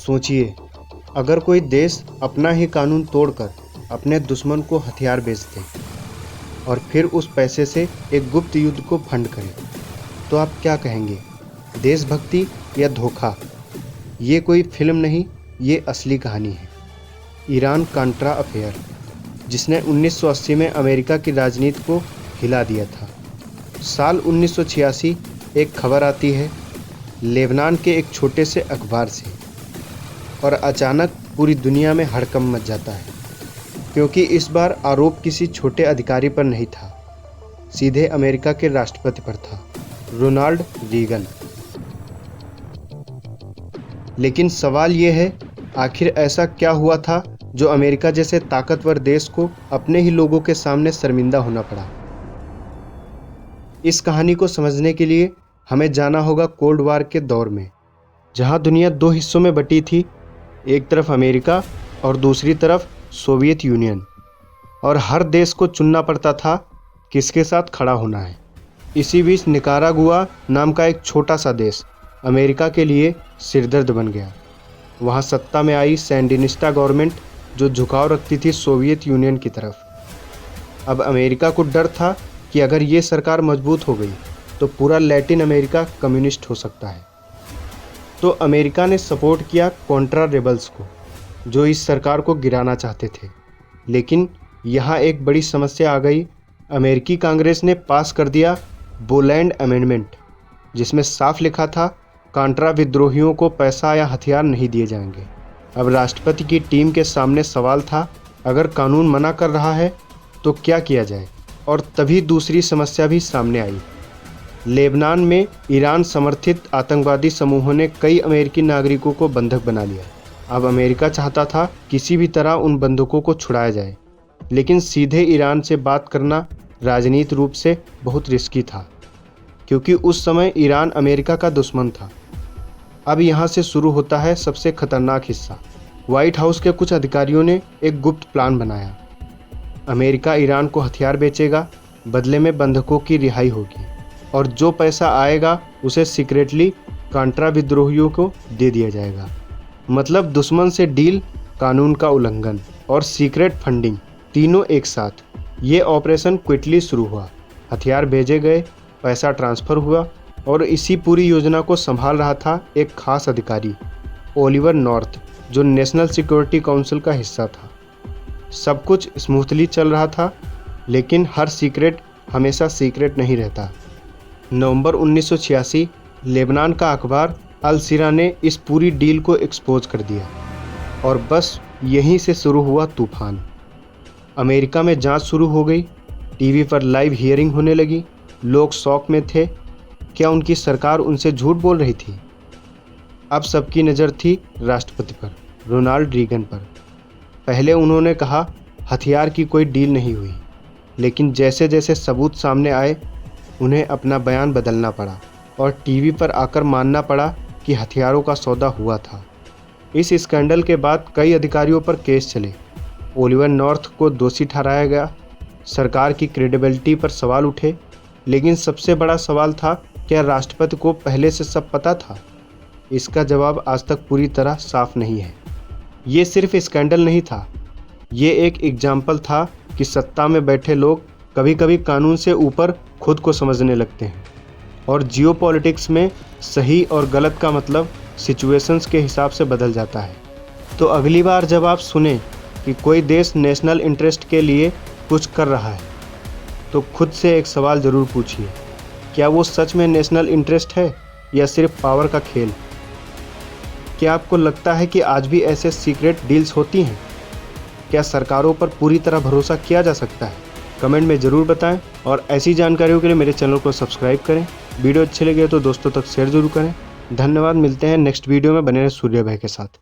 सोचिए, अगर कोई देश अपना ही कानून तोड़कर अपने दुश्मन को हथियार बेच दे और फिर उस पैसे से एक गुप्त युद्ध को फंड करे, तो आप क्या कहेंगे? देशभक्ति या धोखा? ये कोई फिल्म नहीं, ये असली कहानी है। ईरान कांट्रा अफेयर, जिसने 1980 में अमेरिका की राजनीति को हिला दिया था। साल 1986 एक खबर आती है लेबनान के एक छोटे से अखबार से, और अचानक पूरी दुनिया में हड़कंप मच जाता है, क्योंकि इस बार आरोप किसी छोटे अधिकारी पर नहीं था, सीधे अमेरिका के राष्ट्रपति पर था, रोनाल्ड रीगन। लेकिन सवाल ये है, आखिर ऐसा क्या हुआ था जो अमेरिका जैसे ताकतवर देश को अपने ही लोगों के सामने शर्मिंदा होना पड़ा? इस कहानी को समझने के लिए हमें जाना होगा कोल्ड वॉर के दौर में, जहां दुनिया दो हिस्सों में बटी थी, एक तरफ अमेरिका और दूसरी तरफ सोवियत यूनियन, और हर देश को चुनना पड़ता था किसके साथ खड़ा होना है। इसी बीच निकारागुआ नाम का एक छोटा सा देश अमेरिका के लिए सिरदर्द बन गया। वहां सत्ता में आई सैंडिनिस्टा गवर्नमेंट, जो झुकाव रखती थी सोवियत यूनियन की तरफ। अब अमेरिका को डर था कि अगर ये सरकार मजबूत हो गई तो पूरा लैटिन अमेरिका कम्युनिस्ट हो सकता है। तो अमेरिका ने सपोर्ट किया कॉन्ट्रा रेबल्स को, जो इस सरकार को गिराना चाहते थे। लेकिन यहाँ एक बड़ी समस्या आ गई। अमेरिकी कांग्रेस ने पास कर दिया बोलैंड अमेंडमेंट, जिसमें साफ लिखा था कॉन्ट्रा विद्रोहियों को पैसा या हथियार नहीं दिए जाएंगे। अब राष्ट्रपति की टीम के सामने सवाल था, अगर कानून मना कर रहा है तो क्या किया जाए? और तभी दूसरी समस्या भी सामने आई। लेबनान में ईरान समर्थित आतंकवादी समूहों ने कई अमेरिकी नागरिकों को बंधक बना लिया। अब अमेरिका चाहता था किसी भी तरह उन बंधकों को छुड़ाया जाए, लेकिन सीधे ईरान से बात करना राजनीतिक रूप से बहुत रिस्की था, क्योंकि उस समय ईरान अमेरिका का दुश्मन था। अब यहाँ से शुरू होता है सबसे खतरनाक हिस्सा। व्हाइट हाउस के कुछ अधिकारियों ने एक गुप्त प्लान बनाया। अमेरिका ईरान को हथियार बेचेगा, बदले में बंधकों की रिहाई होगी, और जो पैसा आएगा उसे सीक्रेटली कॉन्ट्रा विद्रोहियों को दे दिया जाएगा। मतलब दुश्मन से डील, कानून का उल्लंघन और सीक्रेट फंडिंग, तीनों एक साथ। ये ऑपरेशन क्विकली शुरू हुआ। हथियार भेजे गए, पैसा ट्रांसफ़र हुआ, और इसी पूरी योजना को संभाल रहा था एक खास अधिकारी, ओलिवर नॉर्थ, जो नेशनल सिक्योरिटी काउंसिल का हिस्सा था। सब कुछ स्मूथली चल रहा था, लेकिन हर सीक्रेट हमेशा सीक्रेट नहीं रहता। नवंबर 1986 लेबनान का अखबार अल सिरा ने इस पूरी डील को एक्सपोज कर दिया, और बस यहीं से शुरू हुआ तूफान। अमेरिका में जांच शुरू हो गई, टीवी पर लाइव हियरिंग होने लगी। लोग शौक में थे, क्या उनकी सरकार उनसे झूठ बोल रही थी? अब सबकी नज़र थी राष्ट्रपति पर, रोनाल्ड रीगन पर। पहले उन्होंने कहा हथियार की कोई डील नहीं हुई, लेकिन जैसे जैसे सबूत सामने आए उन्हें अपना बयान बदलना पड़ा, और टीवी पर आकर मानना पड़ा कि हथियारों का सौदा हुआ था। इस स्कैंडल के बाद कई अधिकारियों पर केस चले। ओलिवर नॉर्थ को दोषी ठहराया गया। सरकार की क्रेडिबिलिटी पर सवाल उठे। लेकिन सबसे बड़ा सवाल था, क्या राष्ट्रपति को पहले से सब पता था? इसका जवाब आज तक पूरी तरह साफ नहीं है। ये सिर्फ स्कैंडल नहीं था, ये एक एग्जाम्पल था कि सत्ता में बैठे लोग कभी कभी कानून से ऊपर खुद को समझने लगते हैं, और जियोपॉलिटिक्स में सही और गलत का मतलब सिचुएशंस के हिसाब से बदल जाता है। तो अगली बार जब आप सुने कि कोई देश नेशनल इंटरेस्ट के लिए कुछ कर रहा है, तो खुद से एक सवाल ज़रूर पूछिए, क्या वो सच में नेशनल इंटरेस्ट है या सिर्फ पावर का खेल? क्या आपको लगता है कि आज भी ऐसे सीक्रेट डील्स होती हैं? क्या सरकारों पर पूरी तरह भरोसा किया जा सकता है? कमेंट में ज़रूर बताएं, और ऐसी जानकारियों के लिए मेरे चैनल को सब्सक्राइब करें। वीडियो अच्छे लगे तो दोस्तों तक शेयर जरूर करें। धन्यवाद। मिलते हैं नेक्स्ट वीडियो में। बने रहें सूर्य भाई के साथ।